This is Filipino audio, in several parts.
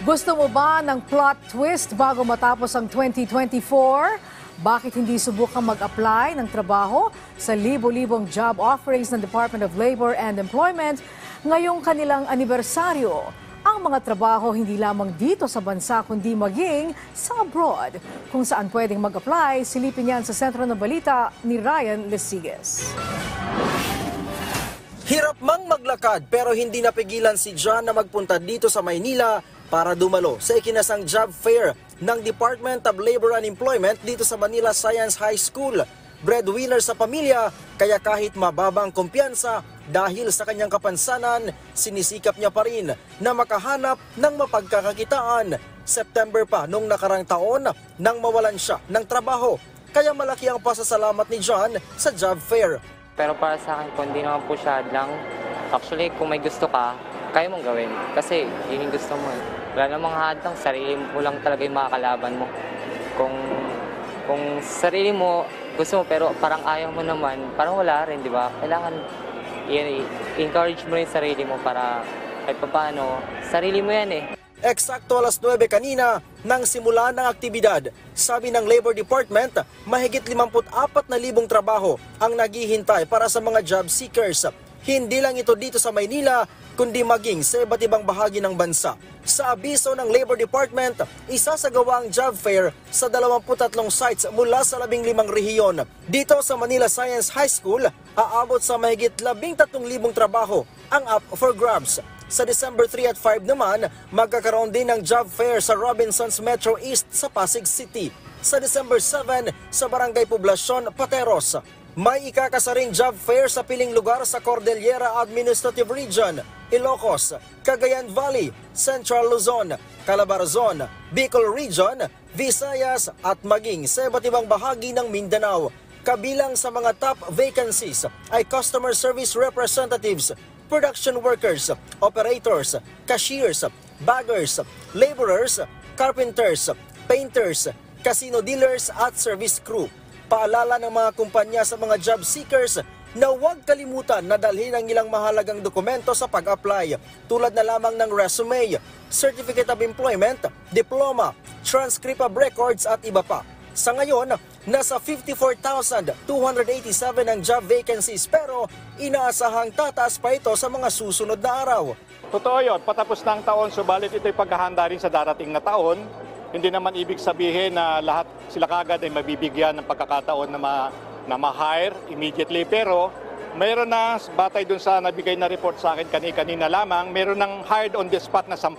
Gusto mo ba ng plot twist bago matapos ang 2024? Bakit hindi subukang mag-apply ng trabaho sa libo-libong job offerings ng Department of Labor and Employment ngayong kanilang anibersaryo? Ang mga trabaho hindi lamang dito sa bansa kundi maging sa abroad. Kung saan pwedeng mag-apply, silipin yan sa sentro ng balita ni Ryan Lesiges. Hirap mang maglakad pero hindi napigilan si John na magpunta dito sa Maynila para dumalo sa ikinasang job fair ng Department of Labor and Employment dito sa Manila Science High School. Breadwinner sa pamilya, kaya kahit mababang kumpiyansa dahil sa kanyang kapansanan, sinisikap niya pa rin na makahanap ng mapagkakakitaan. September pa nung nakarang taon nang mawalan siya ng trabaho. Kaya malaki ang pasasalamat ni John sa job fair. Pero para sa akin po, hindi naman po siya lang. Actually, kung may gusto ka, kaya mong gawin. Kasi yun yung gusto mo. Wala namang hadlang, sarili mo lang talaga yung makakalaban mo. Kung sarili mo, gusto mo pero parang ayaw mo naman, parang wala rin, di ba? Kailangan i-encourage mo rin sarili mo para kahit paano, sarili mo yan eh. Eksakto alas 9 kanina nang simula ng aktibidad. Sabi ng Labor Department, mahigit 54,000 trabaho ang naghihintay para sa mga job seekers. Hindi lang ito dito sa Maynila, kundi maging sa iba't ibang bahagi ng bansa. Sa abiso ng Labor Department, isasagawa ang job fair sa 23 sites mula sa 15 rehiyon. Dito sa Manila Science High School, aabot sa mahigit 13,000 trabaho ang up for grabs. Sa December 3 at 5 naman, magkakaroon din ng job fair sa Robinsons Metro East sa Pasig City. Sa December 7, sa Barangay Poblacion, Pateros. May ikakasaring job fair sa piling lugar sa Cordillera Administrative Region, Ilocos, Cagayan Valley, Central Luzon, Calabarzon, Bicol Region, Visayas at maging sa iba't ibang bahagi ng Mindanao. Kabilang sa mga top vacancies ay customer service representatives, production workers, operators, cashiers, baggers, laborers, carpenters, painters, casino dealers at service crew. Paalala ng mga kumpanya sa mga job seekers na huwag kalimutan na dalhin ang ilang mahalagang dokumento sa pag-apply tulad na lamang ng resume, certificate of employment, diploma, transcript of records at iba pa. Sa ngayon, nasa 54,287 ang job vacancies pero inaasahang tataas pa ito sa mga susunod na araw. Totoo yun, patapos ng taon, subalit ito'y paghahanda rin sa darating na taon. Hindi naman ibig sabihin na lahat sila kagad ay mabibigyan ng pagkakataon na ma-hire immediately. Pero mayroon na, batay dun sa nabigay na report sa akin kanina lamang, mayroon ng hired on the spot na 10.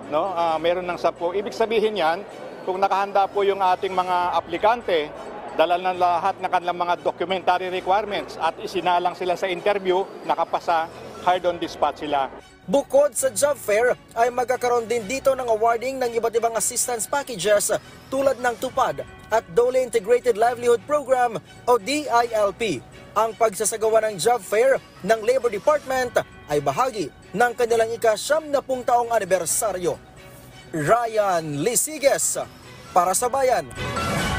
No? Mayroon ng 10. Ibig sabihin yan, kung nakahanda po yung ating mga aplikante, dala na lahat ng kanilang mga documentary requirements at isinalang sila sa interview, nakapasa, hired on the spot sila. Bukod sa job fair, ay magkakaroon din dito ng awarding ng iba't ibang assistance packages tulad ng TUPAD at DOLE Integrated Livelihood Program o DILP. Ang pagsasagawa ng job fair ng Labor Department ay bahagi ng kanilang ika-70 taong anibersaryo. Ryan Lesiges para sa Bayan.